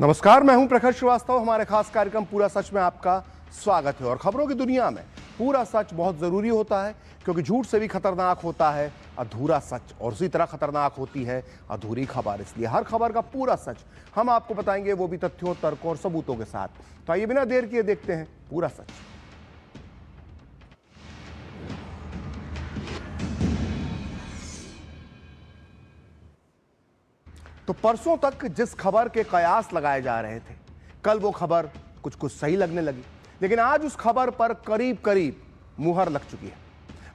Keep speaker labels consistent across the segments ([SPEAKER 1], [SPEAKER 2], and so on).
[SPEAKER 1] नमस्कार, मैं हूं प्रखर श्रीवास्तव। हमारे खास कार्यक्रम पूरा सच में आपका स्वागत है। और खबरों की दुनिया में पूरा सच बहुत जरूरी होता है, क्योंकि झूठ से भी खतरनाक होता है अधूरा सच, और उसी तरह खतरनाक होती है अधूरी खबर। इसलिए हर खबर का पूरा सच हम आपको बताएंगे, वो भी तथ्यों, तर्कों और सबूतों के साथ। तो आइए बिना देर किए देखते हैं पूरा सच। तो परसों तक जिस खबर के कयास लगाए जा रहे थे, कल वो खबर कुछ कुछ सही लगने लगी, लेकिन आज उस खबर पर करीब करीब मुहर लग चुकी है।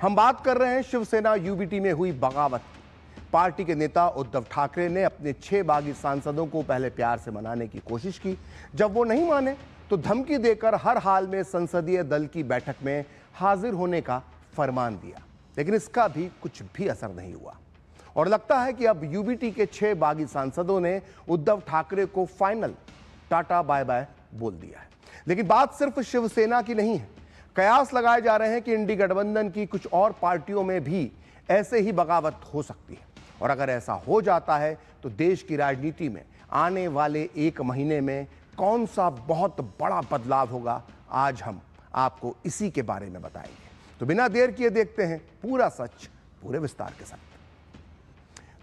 [SPEAKER 1] हम बात कर रहे हैं शिवसेना यूबीटी में हुई बगावत की। पार्टी के नेता उद्धव ठाकरे ने अपने 6 बागी सांसदों को पहले प्यार से मनाने की कोशिश की। जब वो नहीं माने तो धमकी देकर हर हाल में संसदीय दल की बैठक में हाजिर होने का फरमान दिया, लेकिन इसका भी कुछ भी असर नहीं हुआ। और लगता है कि अब यूबीटी के 6 बागी सांसदों ने उद्धव ठाकरे को फाइनल टाटा बाय बाय बोल दिया है। लेकिन बात सिर्फ शिवसेना की नहीं है। कयास लगाए जा रहे हैं कि इंडी गठबंधन की कुछ और पार्टियों में भी ऐसे ही बगावत हो सकती है। और अगर ऐसा हो जाता है तो देश की राजनीति में आने वाले 1 महीने में कौन सा बहुत बड़ा बदलाव होगा, आज हम आपको इसी के बारे में बताएंगे। तो बिना देर किए देखते हैं पूरा सच पूरे विस्तार के साथ।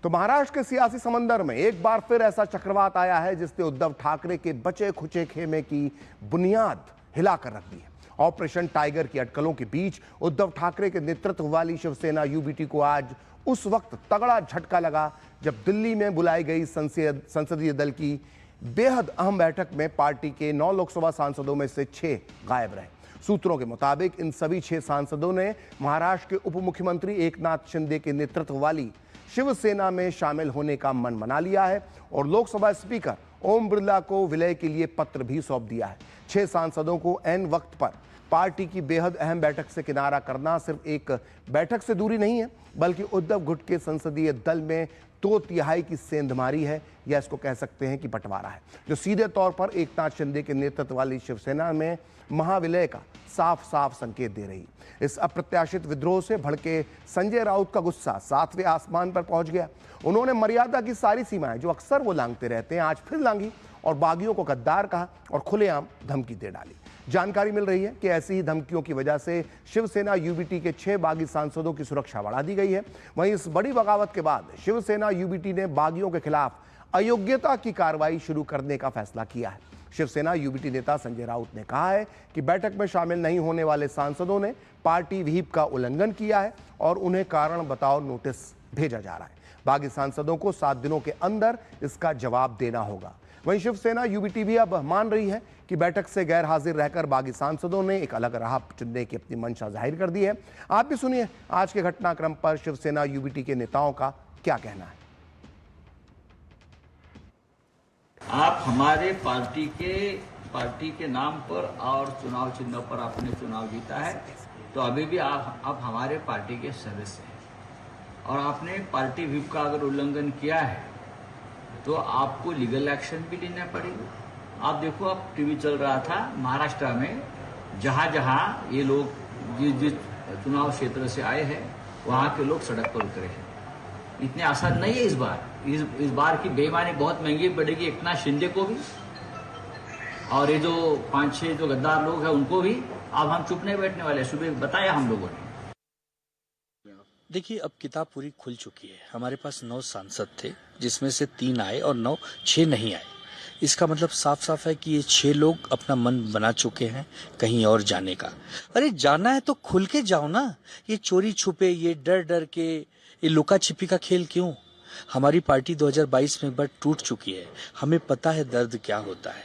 [SPEAKER 1] तो महाराष्ट्र के सियासी समंदर में एक बार फिर ऐसा चक्रवात आया है जिसने उद्धव ठाकरे के बचे खुचे खेमे की बुनियाद हिलाकर रख दी है। ऑपरेशन टाइगर की अटकलों के बीच उद्धव ठाकरे के नेतृत्व वाली शिवसेना यूबीटी को आज उस वक्त तगड़ा झटका लगा जब दिल्ली में बुलाई गई संसदीय दल की बेहद अहम बैठक में पार्टी के 9 लोकसभा सांसदों में से 6 गायब रहे। सूत्रों के मुताबिक इन सभी 6 सांसदों ने महाराष्ट्र के उप मुख्यमंत्री एकनाथ शिंदे के नेतृत्व वाली शिवसेना में शामिल होने का मन बना लिया है और लोकसभा स्पीकर ओम बिरला को विलय के लिए पत्र भी सौंप दिया है। 6 सांसदों को ऐन वक्त पर पार्टी की बेहद अहम बैठक से किनारा करना सिर्फ एक बैठक से दूरी नहीं है, बल्कि उद्धव गुट के संसदीय दल में 2/3 की सेंधमारी है, या इसको कह सकते हैं कि बंटवारा है, जो सीधे तौर पर एकनाथ शिंदे के नेतृत्व वाली शिवसेना में महाविलय का साफ साफ संकेत दे रही। इस अप्रत्याशित विद्रोह से भड़के संजय राउत का गुस्सा 7वें आसमान पर पहुंच गया। उन्होंने मर्यादा की सारी सीमाएं जो अक्सर वो लांघते रहते हैं आज फिर लांघी और बागियों को गद्दार कहा और खुलेआम धमकी दे डाली। जानकारी मिल रही है कि ऐसी ही धमकियों की वजह से शिवसेना यूबीटी के 6 बागी सांसदों की सुरक्षा बढ़ा दी गई है। वहीं इस बड़ी बगावत के बाद शिवसेना यूबीटी ने बागियों के खिलाफ अयोग्यता की कार्रवाई शुरू करने का फैसला किया है। शिवसेना यूबीटी नेता संजय राउत ने कहा है कि बैठक में शामिल नहीं होने वाले सांसदों ने पार्टी व्हीप का उल्लंघन किया है और उन्हें कारण बताओ नोटिस भेजा जा रहा है। बागी सांसदों को 7 दिनों के अंदर इसका जवाब देना होगा। वहीं शिवसेना यूबीटी भी अब मान रही है कि बैठक से गैर हाजिर रहकर बागी सांसदों ने एक अलग राह चुनने की अपनी मंशा जाहिर कर दी है। आप भी सुनिए आज के घटनाक्रम पर शिवसेना यूबीटी के नेताओं का क्या कहना है।
[SPEAKER 2] आप हमारे पार्टी के नाम पर और चुनाव चिन्ह पर आपने चुनाव जीता है, तो अभी भी आप हमारे पार्टी के सदस्य हैं और आपने पार्टी व्हिप का अगर उल्लंघन किया है तो आपको लीगल एक्शन भी लेना पड़ेगा। आप देखो, अब टीवी चल रहा था महाराष्ट्र में, जहां जहां ये लोग जिस चुनाव क्षेत्र से आए हैं वहां के लोग सड़क पर उतरे हैं। इतने आसान नहीं है इस बार की बेईमानी बहुत महंगी पड़ेगी एकनाथ शिंदे को भी और ये जो 5-6 जो गद्दार लोग हैं उनको भी। अब हम चुप नहीं बैठने वाले, सुबह बताया हम लोगों ने।
[SPEAKER 3] देखिए, अब किताब पूरी खुल चुकी है। हमारे पास 9 सांसद थे, जिसमें से 3 आए और 6 नहीं आए। इसका मतलब साफ साफ है कि ये 6 लोग अपना मन बना चुके हैं कहीं और जाने का। अरे जाना है तो खुल के जाओ ना, ये चोरी छुपे, ये डर डर के, ये लुका छिपी का खेल क्यों? हमारी पार्टी 2022 में एक बार टूट चुकी है, हमें पता है दर्द क्या होता है।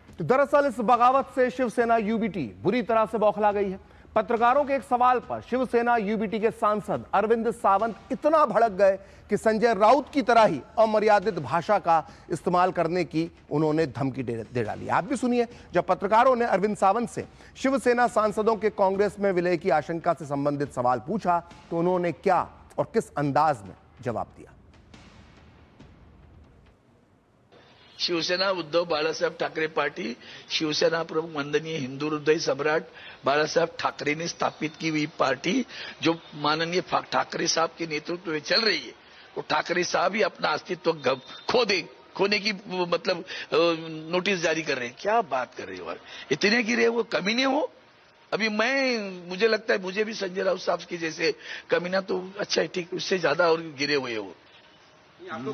[SPEAKER 1] तो दरअसल इस बगावत से शिवसेना यूबीटी बुरी तरह से बौखला गई है। पत्रकारों के एक सवाल पर शिवसेना यूबीटी के सांसद अरविंद सावंत इतना भड़क गए कि संजय राउत की तरह ही अमर्यादित भाषा का इस्तेमाल करने की उन्होंने धमकी दे डाली। आप भी सुनिए, जब पत्रकारों ने अरविंद सावंत से शिवसेना सांसदों के कांग्रेस में विलय की आशंका से संबंधित सवाल पूछा तो उन्होंने क्या और किस अंदाज में जवाब दिया।
[SPEAKER 4] शिवसेना उद्धव बाळासाहेब ठाकरे पार्टी, शिवसेना प्रमुख वंदनीय हिंदू हृदय सम्राट बाळासाहेब ठाकरे ने स्थापित की हुई पार्टी, जो माननीय ठाकरे साहब के नेतृत्व में चल रही है, तो ठाकरे साहब ही अपना अस्तित्व खोने की मतलब नोटिस जारी कर रहे हैं। क्या बात कर रहे हो यार, इतने गिरे वो कमीने हो। अभी मुझे लगता है मुझे भी संजय राउत साहब के जैसे कमीना तो अच्छा है, ठीक, उससे ज्यादा और गिरे हुए वो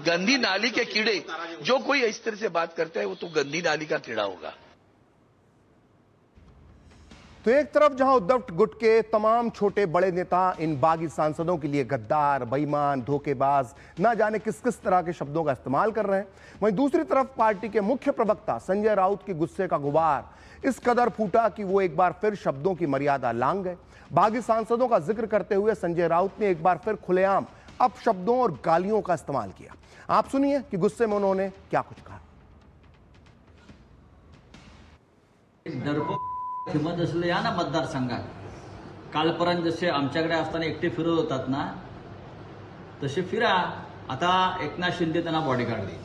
[SPEAKER 4] गंदी नाली के कीड़े। जो कोई इस तरह से बात करता है वो तो गंदी नाली का कीड़ा होगा।
[SPEAKER 1] तो एक तरफ जहां उद्धव गुट के तमाम छोटे बड़े नेता इन बागी सांसदों के लिए गद्दार, बेईमान, धोखेबाज, ना जाने किस किस तरह के शब्दों का इस्तेमाल कर रहे हैं, वहीं दूसरी तरफ पार्टी के मुख्य प्रवक्ता संजय राउत के गुस्से का गुबार इस कदर फूटा कि वो एक बार फिर शब्दों की मर्यादा लांघ गए। बागी सांसदों का जिक्र करते हुए संजय राउत ने एक बार फिर खुलेआम अपशब्दों और गालियों का इस्तेमाल किया। आप सुनिए कि गुस्से में उन्होंने क्या कुछ कहा।
[SPEAKER 2] हिंमत असले या ना मतदारसंघात कालपर्यंत जसे आमच्याकडे असताना एकटे फिरत होतात ना तसे फिरा। आता एकनाथ शिंदे त्यांना बॉडीगार्ड देईल,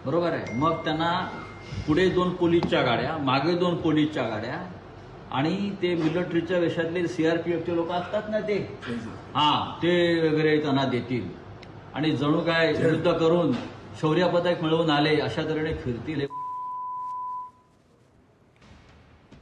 [SPEAKER 2] बरोबर आहे। मग त्यांना पुढे 2 पोलीसच्या गाड्या, मागे 2 पोलीसच्या गाड्या आणि ते मिलिटरीच्या वेशातले सीआरपीएफचे लोक असतात ना ते ते वगैरे त्यांना देतील आणि जणू काय युद्ध करून शौर्य पदक मिळवून आले अशा तऱ्हेने फिरतील।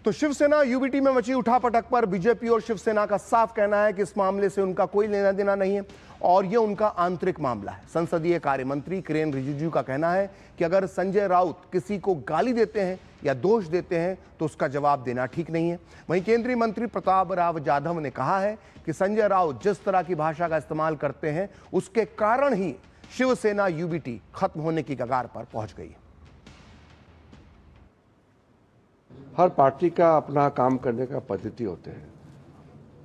[SPEAKER 1] तो शिवसेना यूबीटी में मची उठापटक पर बीजेपी और शिवसेना का साफ कहना है कि इस मामले से उनका कोई लेना देना नहीं है और यह उनका आंतरिक मामला है। संसदीय कार्य मंत्री किरेन रिजिजू का कहना है कि अगर संजय राउत किसी को गाली देते हैं या दोष देते हैं तो उसका जवाब देना ठीक नहीं है। वहीं केंद्रीय मंत्री प्रताप राव जाधव ने कहा है कि संजय राउत जिस तरह की भाषा का इस्तेमाल करते हैं उसके कारण ही शिवसेना यूबीटी खत्म होने की कगार पर पहुंच गई है।
[SPEAKER 5] हर पार्टी का अपना काम करने का पद्धति होते हैं।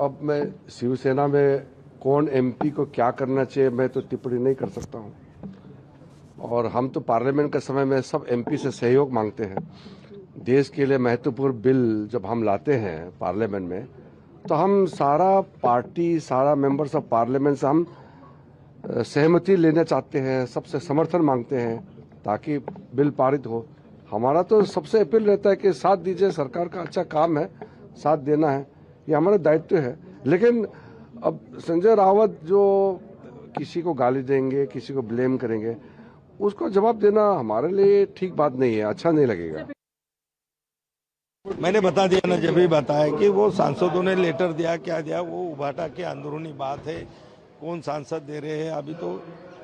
[SPEAKER 5] अब मैं शिवसेना में कौन एमपी को क्या करना चाहिए मैं तो टिप्पणी नहीं कर सकता हूं। और हम तो पार्लियामेंट के समय में सब एमपी से सहयोग मांगते हैं। देश के लिए महत्वपूर्ण बिल जब हम लाते हैं पार्लियामेंट में तो हम सारा पार्टी, सारा मेंबर्स ऑफ पार्लियामेंट से हम सहमति लेना चाहते हैं, सबसे समर्थन मांगते हैं ताकि बिल पारित हो। हमारा तो सबसे अपील रहता है कि साथ दीजिए, सरकार का अच्छा काम है, साथ देना है, ये हमारा दायित्व है। लेकिन अब संजय रावत जो किसी को गाली देंगे, किसी को ब्लेम करेंगे, उसको जवाब देना हमारे लिए ठीक बात नहीं है, अच्छा नहीं लगेगा।
[SPEAKER 6] मैंने बता दिया ना, जब भी बताया कि वो सांसदों ने लेटर दिया, क्या दिया, वो उभाटा के अंदरूनी बात है। कौन सांसद दे रहे हैं अभी तो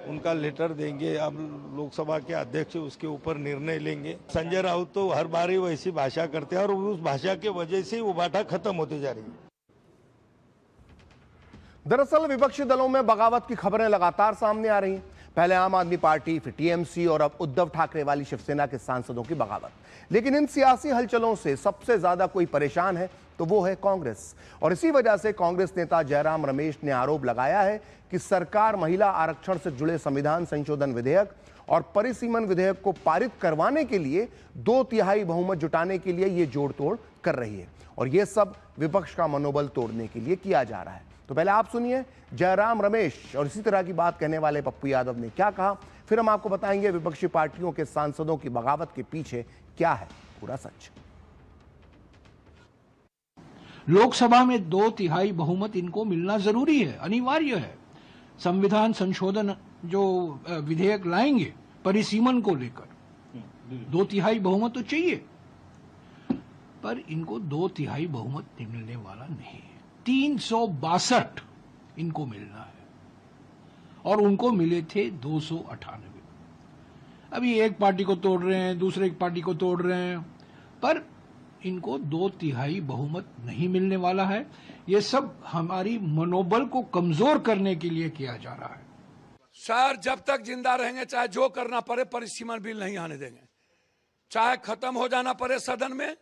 [SPEAKER 6] उनका लेटर देंगे, अब लोकसभा के अध्यक्ष उसके ऊपर निर्णय लेंगे। संजय राउत तो हर बार ही वैसी भाषा करते हैं और उस भाषा के वजह से उबाटा खत्म होती जा रही है।
[SPEAKER 1] दरअसल विपक्षी दलों में बगावत की खबरें लगातार सामने आ रही हैं। पहले आम आदमी पार्टी, फिर टीएमसी और अब उद्धव ठाकरे वाली शिवसेना के सांसदों की बगावत। लेकिन इन सियासी हलचलों से सबसे ज्यादा कोई परेशान है तो वो है कांग्रेस। और इसी वजह से कांग्रेस नेता जयराम रमेश ने आरोप लगाया है कि सरकार महिला आरक्षण से जुड़े संविधान संशोधन विधेयक और परिसीमन विधेयक को पारित करवाने के लिए 2/3 बहुमत जुटाने के लिए ये जोड़ तोड़ कर रही है और ये सब विपक्ष का मनोबल तोड़ने के लिए किया जा रहा है। तो पहले आप सुनिए जयराम रमेश और इसी तरह की बात कहने वाले पप्पू यादव ने क्या कहा, फिर हम आपको बताएंगे विपक्षी पार्टियों के सांसदों की बगावत के पीछे क्या है पूरा सच।
[SPEAKER 7] लोकसभा में 2/3 बहुमत इनको मिलना जरूरी है, अनिवार्य है। संविधान संशोधन जो विधेयक लाएंगे परिसीमन को लेकर 2/3 बहुमत तो चाहिए, पर इनको 2/3 बहुमत मिलने वाला नहीं है। 362 इनको मिलना है और उनको मिले थे 298। अभी एक पार्टी को तोड़ रहे हैं, दूसरे पार्टी को तोड़ रहे हैं, पर इनको 2/3 बहुमत नहीं मिलने वाला है। ये सब हमारी मनोबल को कमजोर करने के लिए किया जा रहा है।
[SPEAKER 8] सर, जब तक जिंदा रहेंगे चाहे जो करना पड़े परिसीमन बिल नहीं आने देंगे, चाहे खत्म हो जाना पड़े सदन में,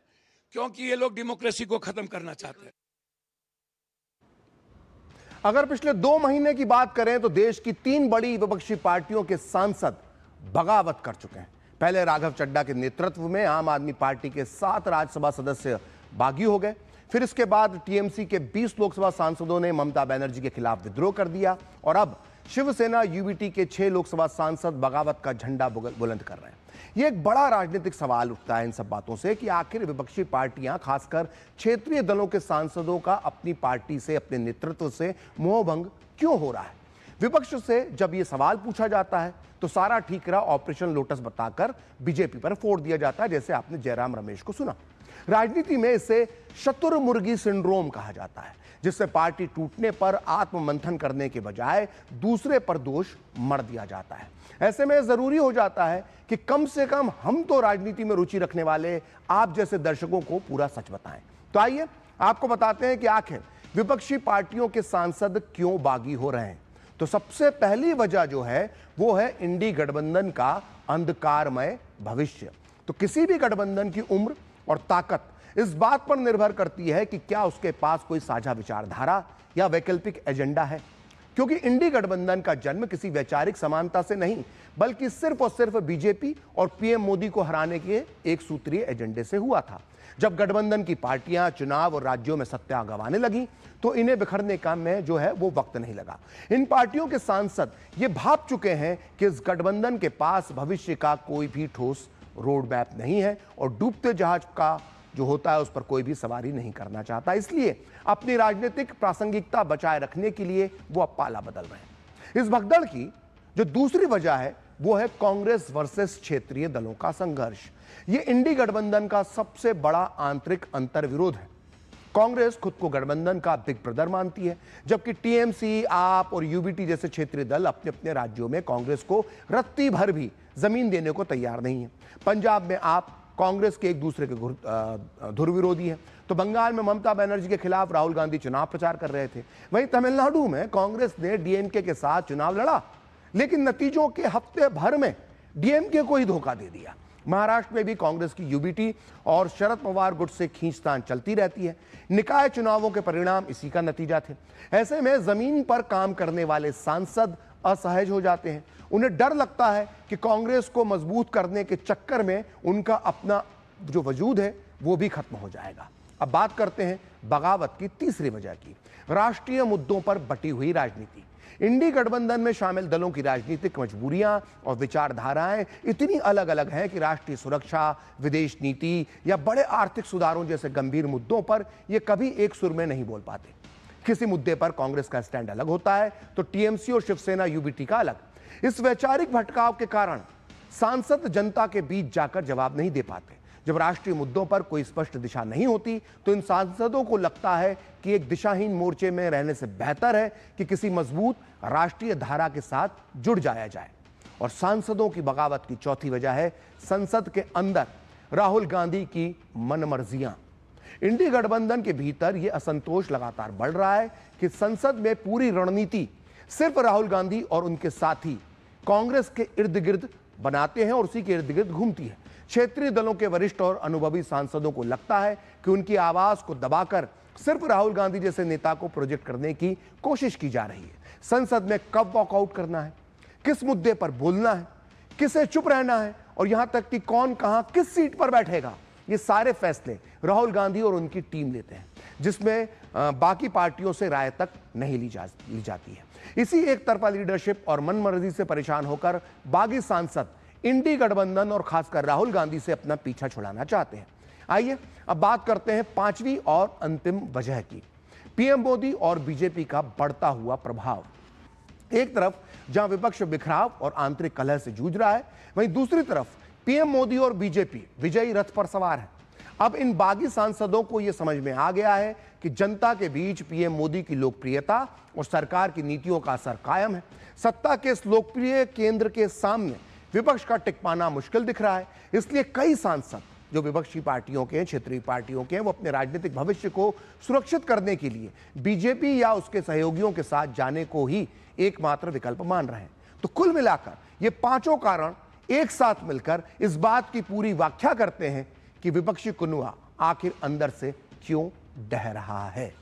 [SPEAKER 8] क्योंकि ये लोग डेमोक्रेसी को खत्म करना चाहते हैं।
[SPEAKER 1] अगर पिछले 2 महीने की बात करें तो देश की 3 बड़ी विपक्षी पार्टियों के सांसद बगावत कर चुके हैं। पहले राघव चड्ढा के नेतृत्व में आम आदमी पार्टी के 7 राज्यसभा सदस्य बागी हो गए। फिर इसके बाद टीएमसी के 20 लोकसभा सांसदों ने ममता बनर्जी के खिलाफ विद्रोह कर दिया और अब शिवसेना यूबीटी के 6 लोकसभा सांसद बगावत का झंडा बुलंद कर रहे हैं। यह एक बड़ा राजनीतिक सवाल उठता है इन सब बातों से कि आखिर विपक्षी पार्टियां, खासकर क्षेत्रीय दलों के सांसदों का अपनी पार्टी से, अपने नेतृत्व से मोहभंग क्यों हो रहा है। विपक्ष से जब यह सवाल पूछा जाता है तो सारा ठीकरा ऑपरेशन लोटस बताकर बीजेपी पर फोड़ दिया जाता है, जैसे आपने जयराम रमेश को सुना। राजनीति में इसे शतुरमुर्गी सिंड्रोम कहा जाता है, जिससे पार्टी टूटने पर आत्ममंथन करने के बजाय दूसरे पर दोष मढ़ दिया जाता है। ऐसे में जरूरी हो जाता है कि कम से कम हम तो राजनीति में रुचि रखने वाले आप जैसे दर्शकों को पूरा सच बताएं। तो आइए आपको बताते हैं कि आखिर विपक्षी पार्टियों के सांसद क्यों बागी हो रहे हैं। तो सबसे पहली वजह जो है वो है इंडी गठबंधन का अंधकारमय भविष्य। तो किसी भी गठबंधन की उम्र और ताकत इस बात पर निर्भर करती है कि क्या उसके पास कोई साझा विचारधारा या वैकल्पिक एजेंडा है, क्योंकि इंडी गठबंधन का जन्म किसी वैचारिक समानता से नहीं बल्कि सिर्फ और सिर्फ बीजेपी और पीएम मोदी को हराने के एक सूत्रीय एजेंडे से हुआ था। जब गठबंधन की पार्टियां चुनाव और राज्यों में सत्ता गंवाने लगी तो इन्हें बिखरने का में जो है वो वक्त नहीं लगा। इन पार्टियों के सांसद ये भाप चुके हैं कि इस गठबंधन के पास भविष्य का कोई भी ठोस रोड मैप नहीं है और डूबते जहाज का जो होता है उस पर कोई भी सवारी नहीं करना चाहता। इसलिए अपनी राजनीतिक प्रासंगिकता बचाए रखने के लिए वो अब पाला बदल रहे हैं। इस भगदड़ की जो दूसरी वजह है वो है कांग्रेस वर्सेस क्षेत्रीय दलों का संघर्ष। ये इंडी गठबंधन का सबसे बड़ा आंतरिक अंतर्विरोध है। कांग्रेस खुद को गठबंधन का बिग ब्रदर मानती है, जबकि टीएमसी, आप और यूबीटी जैसे क्षेत्रीय दल अपने अपने राज्यों में कांग्रेस को रत्ती भर भी जमीन देने को तैयार नहीं है। पंजाब में आप कांग्रेस के एक दूसरे के धुर विरोधी हैं, तो बंगाल में ममता बनर्जी के खिलाफ राहुल गांधी चुनाव प्रचार कर रहे थे। वहीं तमिलनाडु में कांग्रेस ने डीएमके के साथ चुनाव लड़ा, लेकिन नतीजों के हफ्ते भर में डीएमके को ही धोखा दे दिया। महाराष्ट्र में भी कांग्रेस की यूबीटी और शरद पवार गुट से खींचतान चलती रहती है। निकाय चुनावों के परिणाम इसी का नतीजा थे। ऐसे में जमीन पर काम करने वाले सांसद असहज हो जाते हैं। उन्हें डर लगता है कि कांग्रेस को मजबूत करने के चक्कर में उनका अपना जो वजूद है वो भी खत्म हो जाएगा। अब बात करते हैं बगावत की तीसरी वजह की, राष्ट्रीय मुद्दों पर बटी हुई राजनीति। इंडी गठबंधन में शामिल दलों की राजनीतिक मजबूरियां और विचारधाराएं इतनी अलग अलग हैं कि राष्ट्रीय सुरक्षा, विदेश नीति या बड़े आर्थिक सुधारों जैसे गंभीर मुद्दों पर ये कभी एक सुर में नहीं बोल पाते। किसी मुद्दे पर कांग्रेस का स्टैंड अलग होता है तो टीएमसी और शिवसेना यूबीटी का अलग। इस वैचारिक भटकाव के कारण सांसद जनता के बीच जाकर जवाब नहीं दे पाते। जब राष्ट्रीय मुद्दों पर कोई स्पष्ट दिशा नहीं होती तो इन सांसदों को लगता है कि एक दिशाहीन मोर्चे में रहने से बेहतर है कि किसी मजबूत राष्ट्रीय धारा के साथ जुड़ जाया जाए। और सांसदों की बगावत की चौथी वजह है संसद के अंदर राहुल गांधी की मनमर्जियां। इंडी गठबंधन के भीतर यह असंतोष लगातार बढ़ रहा है कि संसद में पूरी रणनीति सिर्फ राहुल गांधी और उनके साथी कांग्रेस के इर्द गिर्द बनाते हैं और उसी के इर्द गिर्द घूमती है। क्षेत्रीय दलों के वरिष्ठ और अनुभवी सांसदों को लगता है कि उनकी आवाज को दबाकर सिर्फ राहुल गांधी जैसे नेता को प्रोजेक्ट करने की कोशिश की जा रही है। संसद में कब वॉकआउट करना है, किस मुद्दे पर बोलना है, किसे चुप रहना है और यहां तक कि कौन कहां किस सीट पर बैठेगा, ये सारे फैसले राहुल गांधी और उनकी टीम लेते हैं, जिसमें बाकी पार्टियों से राय तक नहीं ली जाती है। इसी एक तरफा लीडरशिप और मनमर्जी से परेशान होकर बागी सांसद इंडी गठबंधन और खासकर राहुल गांधी से अपना पीछा छुड़ाना चाहते हैं। आइए अब बात करते हैं पांचवी और अंतिम वजह की, पीएम मोदी और बीजेपी का बढ़ता हुआ प्रभाव। एक तरफ जहां विपक्ष बिखराव और आंतरिक कलह से जूझ रहा है, वहीं दूसरी तरफ पीएम मोदी और बीजेपी विजयी रथ पर सवार है। अब इन बागी सांसदों को यह समझ में आ गया है कि जनता के बीच पीएम मोदी की लोकप्रियता और सरकार की नीतियों का असर कायम है। सत्ता के इस लोकप्रिय केंद्र के सामने विपक्ष का टिक पाना मुश्किल दिख रहा है। इसलिए कई सांसद जो विपक्षी पार्टियों के, क्षेत्रीय पार्टियों के, वो अपने राजनीतिक भविष्य को सुरक्षित करने के लिए बीजेपी या उसके सहयोगियों के साथ जाने को ही एकमात्र विकल्प मान रहे हैं। तो कुल मिलाकर ये पांचों कारण एक साथ मिलकर इस बात की पूरी व्याख्या करते हैं कि विपक्षी कुनवा आखिर अंदर से क्यों डह रहा है।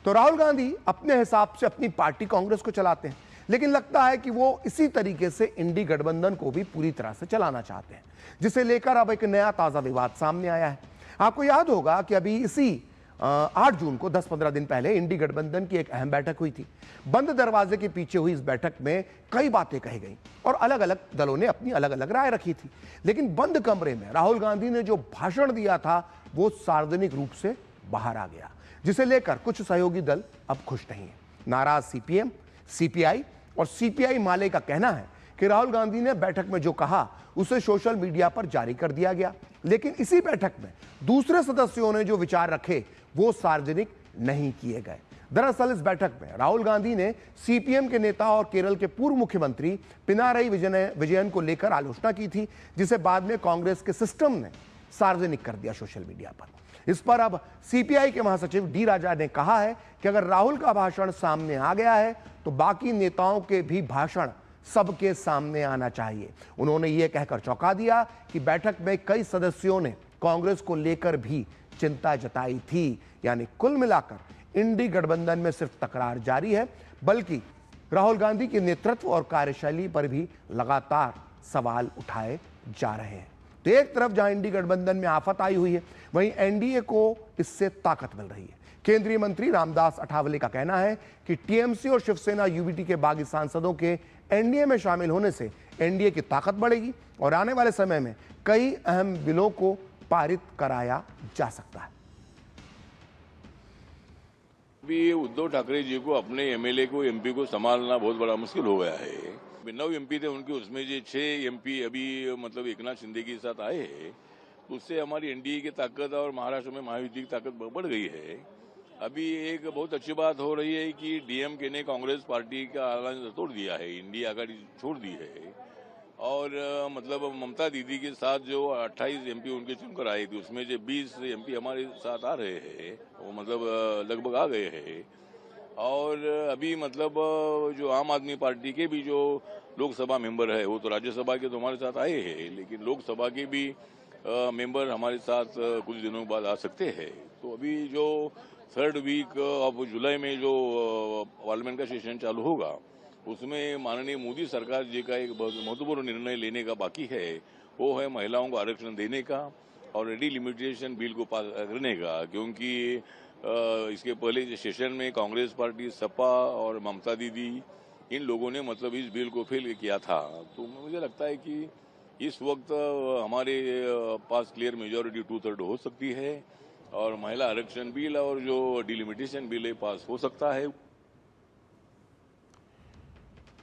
[SPEAKER 1] तो राहुल गांधी अपने हिसाब से अपनी पार्टी कांग्रेस को चलाते हैं, लेकिन लगता है कि वो इसी तरीके से इंडी गठबंधन को भी पूरी तरह से चलाना चाहते हैं, जिसे लेकर अब एक नया ताजा विवाद सामने आया है। आपको याद होगा कि अभी इसी 8 जून को 10-15 दिन पहले इंडी गठबंधन की एक अहम बैठक हुई थी। बंद दरवाजे के पीछे हुई इस बैठक में कई बातें कही गई और अलग अलग दलों ने अपनी अलग अलग राय रखी थी, लेकिन बंद कमरे में राहुल गांधी ने जो भाषण दिया था वो सार्वजनिक रूप से बाहर आ गया, जिसे लेकर कुछ सहयोगी दल अब खुश नहीं है। नाराज सीपीएम, सीपीआई और सीपीआई माले का कहना है कि राहुल गांधी ने बैठक में जो कहा उसे सोशल मीडिया पर जारी कर दिया गया, लेकिन इसी बैठक में दूसरे सदस्यों ने जो विचार रखे वो सार्वजनिक नहीं किए गए। दरअसल इस बैठक में राहुल गांधी ने सीपीएम के नेता और केरल के पूर्व मुख्यमंत्री पिनाराई विजयन को लेकर आलोचना की थी, जिसे बाद में कांग्रेस के सिस्टम ने सार्वजनिक कर दिया सोशल मीडिया पर। इस पर अब सीपीआई के महासचिव डी राजा ने कहा है कि अगर राहुल का भाषण सामने आ गया है तो बाकी नेताओं के भी भाषण सबके सामने आना चाहिए। उन्होंने यह कहकर चौंका दिया कि बैठक में कई सदस्यों ने कांग्रेस को लेकर भी चिंता जताई थी। यानी कुल मिलाकर इंडी गठबंधन में सिर्फ तकरार जारी है, बल्कि राहुल गांधी के नेतृत्व और कार्यशैली पर भी लगातार सवाल उठाए जा रहे हैं। तो एक तरफ जहां इंडी गठबंधन में आफत आई हुई है, वहीं एनडीए को इससे ताकत मिल रही है। केंद्रीय मंत्री रामदास अठावले का कहना है कि टीएमसी और शिवसेना यूबीटी के बागी सांसदों के एनडीए में शामिल होने से एनडीए की ताकत बढ़ेगी और आने वाले समय में कई अहम बिलों को पारित कराया जा सकता है।
[SPEAKER 9] भी उद्धव ठाकरे जी को अपने एमएलए को एमपी को संभालना बहुत बड़ा मुश्किल हो गया है। 9 एमपी थे उनके, उसमें जो 6 एमपी अभी मतलब एकनाथ शिंदे के साथ आए हैं, उससे हमारी एनडीए की ताकत और महाराष्ट्र में महायुति की ताकत बढ़ गई है। अभी एक बहुत अच्छी बात हो रही है कि डीएमके ने कांग्रेस पार्टी का अलायंस तोड़ दिया है, इंडिया आघाड़ी छोड़ दी है और मतलब ममता दीदी के साथ जो 28 एमपी उनके चुनकर आए थे, उसमें जो 20 एमपी हमारे साथ आ रहे हैं, वो मतलब लगभग आ गए हैं। और अभी मतलब जो आम आदमी पार्टी के भी जो लोकसभा मेंबर है, वो तो राज्यसभा के तो हमारे साथ आए हैं, लेकिन लोकसभा के भी मेंबर हमारे साथ कुछ दिनों बाद आ सकते हैं। तो अभी जो 3rd वीक ऑफ जुलाई में जो पार्लियामेंट का सेशन चालू होगा, उसमें माननीय मोदी सरकार जी का एक बहुत महत्वपूर्ण निर्णय लेने का बाकी है, वो है महिलाओं को आरक्षण देने का और डिलिमिटेशन बिल को पास करने का। क्योंकि इसके पहले सेशन में कांग्रेस पार्टी, सपा और ममता दीदी, इन लोगों ने मतलब इस बिल को फेल किया था। तो मुझे लगता है कि इस वक्त हमारे पास क्लियर मेजॉरिटी 2/3 हो सकती है और महिला आरक्षण बिल और जो डिलिमिटेशन बिल है पास हो सकता है।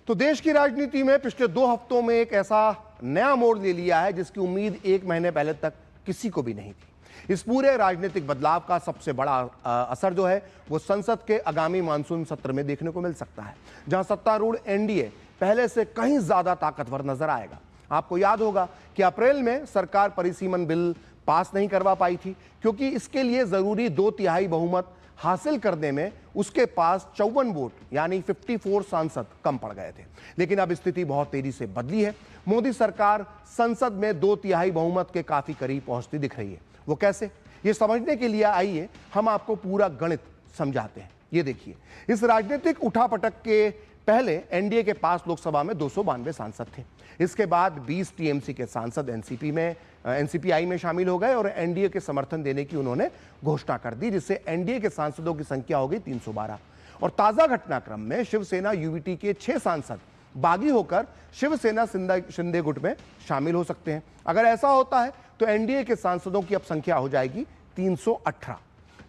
[SPEAKER 1] तो देश की राजनीति में पिछले 2 हफ्तों में एक ऐसा नया मोड़ ले लिया है जिसकी उम्मीद 1 महीने पहले तक किसी को भी नहीं थी। इस पूरे राजनीतिक बदलाव का सबसे बड़ा असर जो है वो संसद के आगामी मानसून सत्र में देखने को मिल सकता है, जहां सत्तारूढ़ एनडीए पहले से कहीं ज्यादा ताकतवर नजर आएगा। आपको याद होगा कि अप्रैल में सरकार परिसीमन बिल पास नहीं करवा पाई थी, क्योंकि इसके लिए जरूरी 2/3 बहुमत हासिल करने में उसके पास 54 वोट यानी 54 सांसद कम पड़ गए थे। लेकिन अब स्थिति बहुत तेजी से बदली है। मोदी सरकार संसद में 2/3 बहुमत के काफी करीब पहुंचती दिख रही है। वो कैसे, ये समझने के लिए आइए हम आपको पूरा गणित समझाते हैं। ये देखिए, इस राजनीतिक उठापटक के पहले एनडीए के पास लोकसभा में 292 सांसद थे। इसके बाद 20 टीएमसी के सांसद एनसीपीआई में शामिल हो गए और एनडीए के समर्थन देने की उन्होंने घोषणा कर दी, जिससे एनडीए के सांसदों की संख्या हो गई 312। और ताजा घटनाक्रम में शिवसेना यूबीटी के 6 सांसद बागी होकर शिवसेना शिंदे गुट में शामिल हो सकते हैं। अगर ऐसा होता है तो एनडीए के सांसदों की अब संख्या हो जाएगी 318।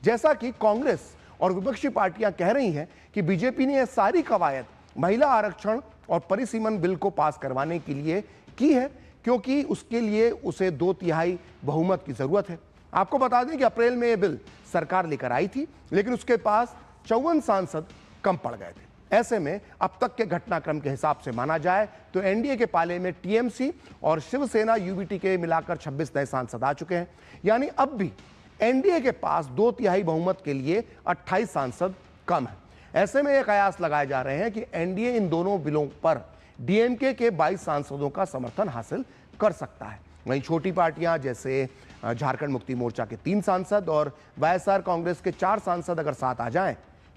[SPEAKER 1] जैसा कि कांग्रेस और विपक्षी पार्टियां कह रही हैं कि बीजेपी ने यह सारी कवायद महिला आरक्षण और परिसीमन बिल को पास करवाने के लिए की है, क्योंकि उसके लिए उसे 2/3 बहुमत की जरूरत है। आपको बता दें कि अप्रैल में यह बिल सरकार लेकर आई थी, लेकिन उसके पास 54 सांसद कम पड़ गए थे। ऐसे में अब तक के घटनाक्रम के हिसाब से माना जाए तो एनडीए के पाले में टीएमसी और शिवसेना यूबीटी के मिलाकर 26 नए सांसद आ चुके हैं। यानी अब भी एनडीए के पास 2/3 बहुमत के लिए 28 सांसद कम है। ऐसे में यह कयास लगाए जा रहे हैं कि एनडीए इन दोनों बिलों पर डीएमके के 22 सांसदों का समर्थन हासिल कर सकता है। वहीं छोटी पार्टियां जैसे झारखंड मुक्ति मोर्चा के 3 सांसद और वाईएसआर कांग्रेस के 4 सांसद अगर साथ आ जाएं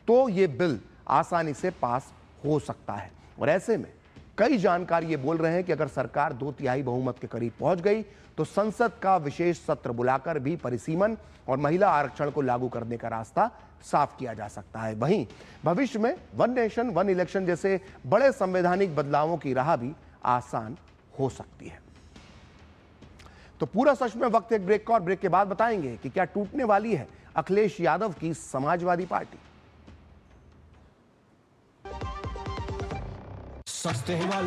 [SPEAKER 1] तो ये बिल आसानी से पास हो सकता है। और ऐसे में कई जानकार ये बोल रहे हैं कि अगर सरकार 2/3 बहुमत के करीब पहुंच गई तो संसद का विशेष सत्र बुलाकर भी परिसीमन और महिला आरक्षण को लागू करने का रास्ता साफ किया जा सकता है। वहीं भविष्य में 1 नेशन 1 इलेक्शन जैसे बड़े संवैधानिक बदलावों की राह भी आसान हो सकती है। तो पूरा सच में वक्त एक ब्रेक का, और ब्रेक के बाद बताएंगे कि क्या टूटने वाली है अखिलेश यादव की समाजवादी पार्टी।
[SPEAKER 10] सस्ते वाले